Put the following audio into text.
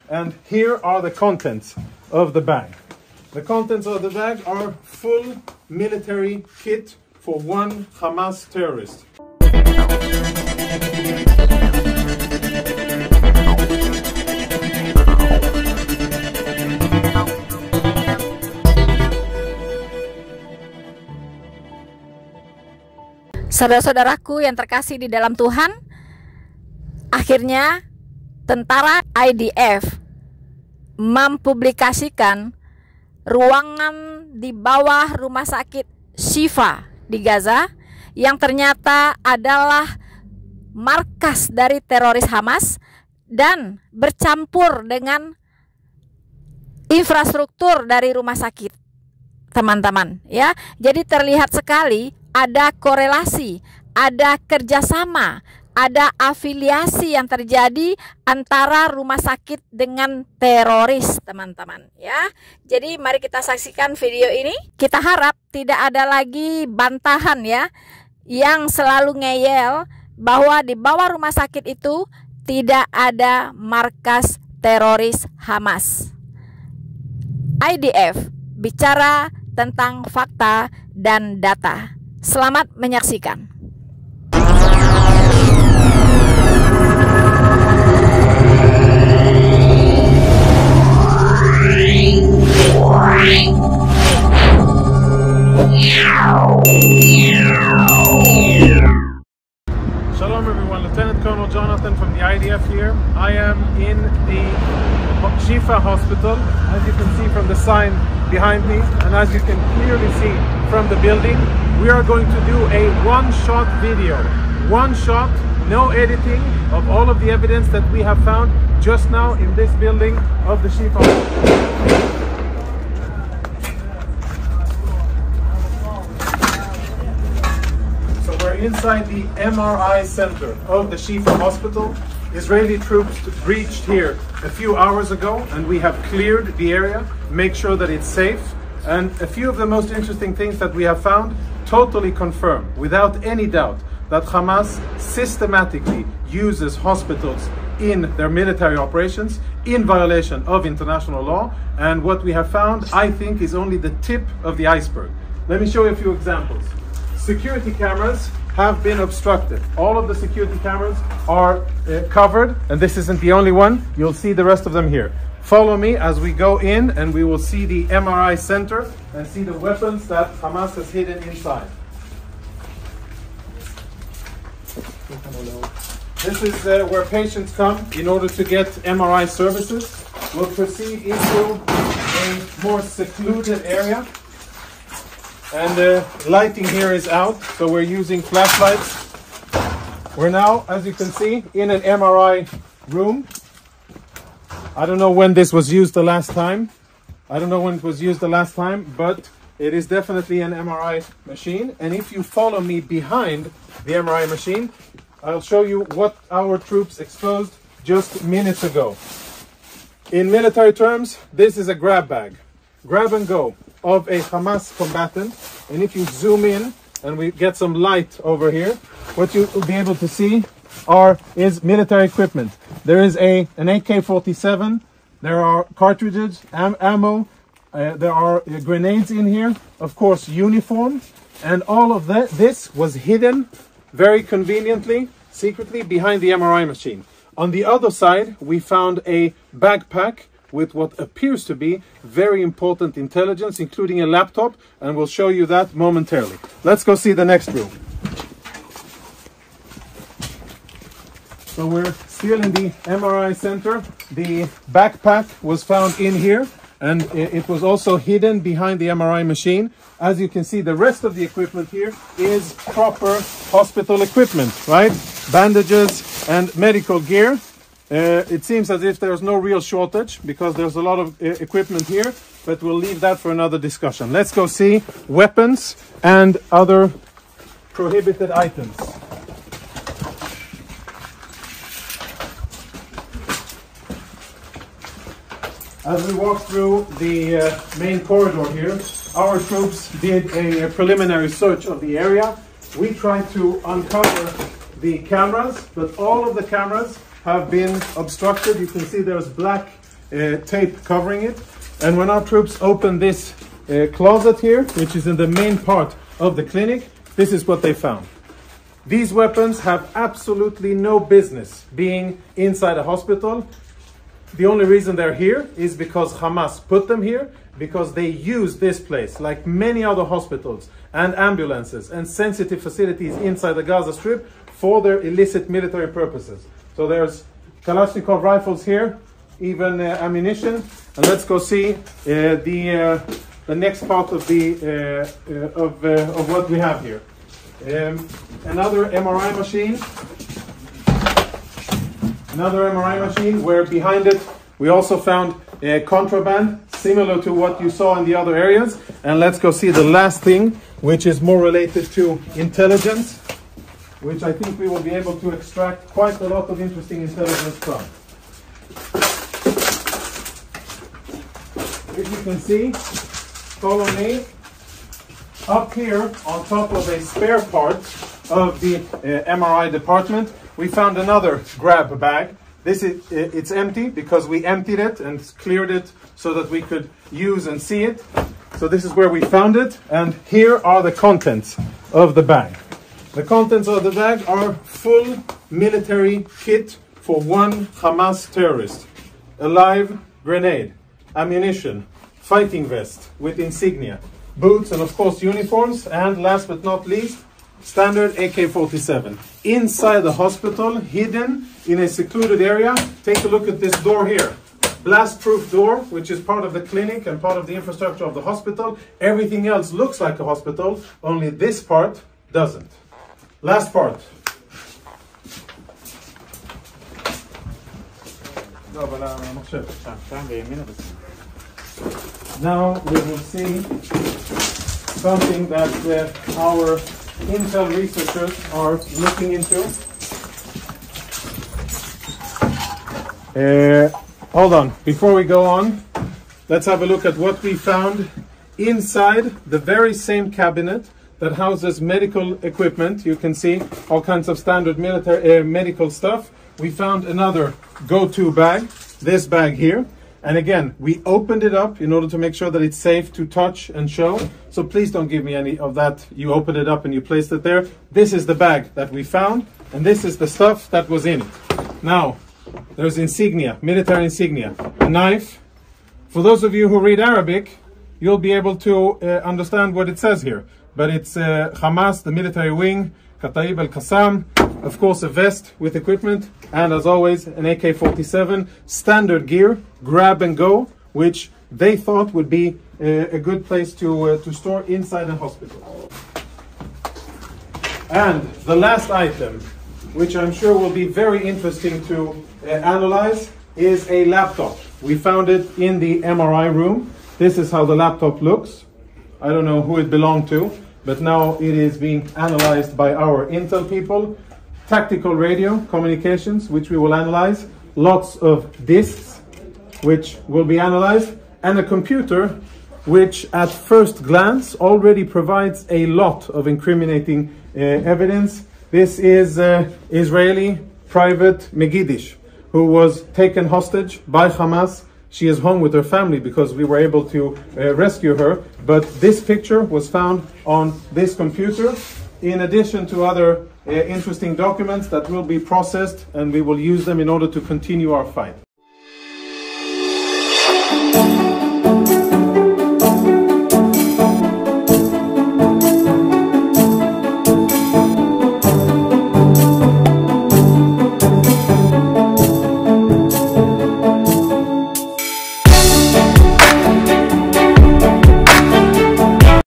and here are the contents of the bag. The contents of the bag are full military kit for one Hamas terrorist. Saudara-saudaraku yang terkasih di dalam Tuhan, akhirnya tentara IDF mempublikasikan ruangan di bawah Rumah Sakit Shifa di Gaza yang ternyata adalah markas dari teroris Hamas dan bercampur dengan infrastruktur dari rumah sakit, teman-teman, ya. Jadi terlihat sekali ada korelasi, ada kerjasama, ada afiliasi yang terjadi antara rumah sakit dengan teroris, teman-teman, ya. Jadi mari kita saksikan video ini. Kita harap tidak ada lagi bantahan, ya, yang selalu ngeyel bahwa di bawah rumah sakit itu tidak ada markas teroris Hamas. IDF bicara tentang fakta dan data. Selamat menyaksikan. Shalom everyone, Lieutenant Colonel Jonathan from the IDF here. I am in the Shifa hospital, as you can see from the sign behind me, and as you can clearly see from the building. We are going to do a one-shot video, one shot, no editing, of all of the evidence that we have found just now in this building of the Shifa hospital. Inside the MRI center of the Shifa hospital. Israeli troops breached here a few hours ago, and we have cleared the area, make sure that it's safe. And a few of the most interesting things that we have found totally confirm, without any doubt, that Hamas systematically uses hospitals in their military operations in violation of international law. And what we have found, I think, is only the tip of the iceberg. Let me show you a few examples. Security cameras have been obstructed. All of the security cameras are covered, and this isn't the only one. You'll see the rest of them here. Follow me as we go in, and we will see the MRI center and see the weapons that Hamas has hidden inside. This is where patients come in order to get MRI services. We'll proceed into a more secluded area. And the lighting here is out, so we're using flashlights. We're now, as you can see, in an MRI room. I don't know when this was used the last time. But it is definitely an MRI machine. And if you follow me behind the MRI machine, I'll show you what our troops exposed just minutes ago. In military terms, this is a grab bag. Grab and go of a Hamas combatant, and if you zoom in and we get some light over here, what you will be able to see is military equipment. There is an AK-47, there are cartridges, ammo, there are grenades in here, of course uniform, and all of this was hidden very conveniently, secretly behind the MRI machine. On the other side, we found a backpack with what appears to be very important intelligence, including a laptop, and we'll show you that momentarily. Let's go see the next room. So we're still in the MRI center. The backpack was found in here, and it was also hidden behind the MRI machine. As you can see, the rest of the equipment here is proper hospital equipment, right? Bandages and medical gear. It seems as if there's no real shortage because there's a lot of equipment here, but we'll leave that for another discussion. Let's go see weapons and other prohibited items. As we walk through the main corridor here, our troops did a preliminary search of the area. We tried to uncover the cameras, but all of the cameras have been obstructed. You can see there's black tape covering it. And when our troops opened this closet here, which is in the main part of the clinic, this is what they found. These weapons have absolutely no business being inside a hospital. The only reason they're here is because Hamas put them here, because they use this place, like many other hospitals and ambulances and sensitive facilities inside the Gaza Strip, for their illicit military purposes. So there's Kalashnikov rifles here, even ammunition. And let's go see the next part of what we have here. Another MRI machine. Another MRI machine where behind it we also found contraband, similar to what you saw in the other areas. And let's go see the last thing, which is more related to intelligence, which I think we will be able to extract quite a lot of interesting intelligence from. If you can see, follow me. Up here, on top of a spare part of the MRI department, we found another grab bag. It's empty because we emptied it and cleared it so that we could use and see it. So this is where we found it, and here are the contents of the bag. The contents of the bag are full military kit for one Hamas terrorist. A live grenade, ammunition, fighting vest with insignia, boots, and of course uniforms, and last but not least, standard AK-47. Inside the hospital, hidden in a secluded area. Take a look at this door here. Blast-proof door, which is part of the clinic and part of the infrastructure of the hospital. Everything else looks like a hospital, only this part doesn't. Last part. Now we will see something that our Intel researchers are looking into. Hold on, before we go on, let's have a look at what we found inside the very same cabinet that houses medical equipment. You can see all kinds of standard military medical stuff. We found another go-to bag, this bag here. And again, we opened it up in order to make sure that it's safe to touch and show. So please don't give me any of that. You opened it up and you placed it there. This is the bag that we found, and this is the stuff that was in it. Now, there's insignia, military insignia, a knife. For those of you who read Arabic, you'll be able to understand what it says here. But it's Hamas, the military wing, Kataib al-Qassam, of course a vest with equipment, and as always an AK-47, standard gear, grab and go, which they thought would be a good place to store inside a hospital. And the last item, which I'm sure will be very interesting to analyze, is a laptop. We found it in the MRI room. This is how the laptop looks. I don't know who it belonged to, but now it is being analyzed by our Intel people. Tactical radio communications, which we will analyze. Lots of disks, which will be analyzed. And a computer, which at first glance already provides a lot of incriminating evidence. This is Israeli private Megidish, who was taken hostage by Hamas. She is home with her family because we were able to rescue her. But this picture was found on this computer, in addition to other interesting documents that will be processed, and we will use them in order to continue our fight.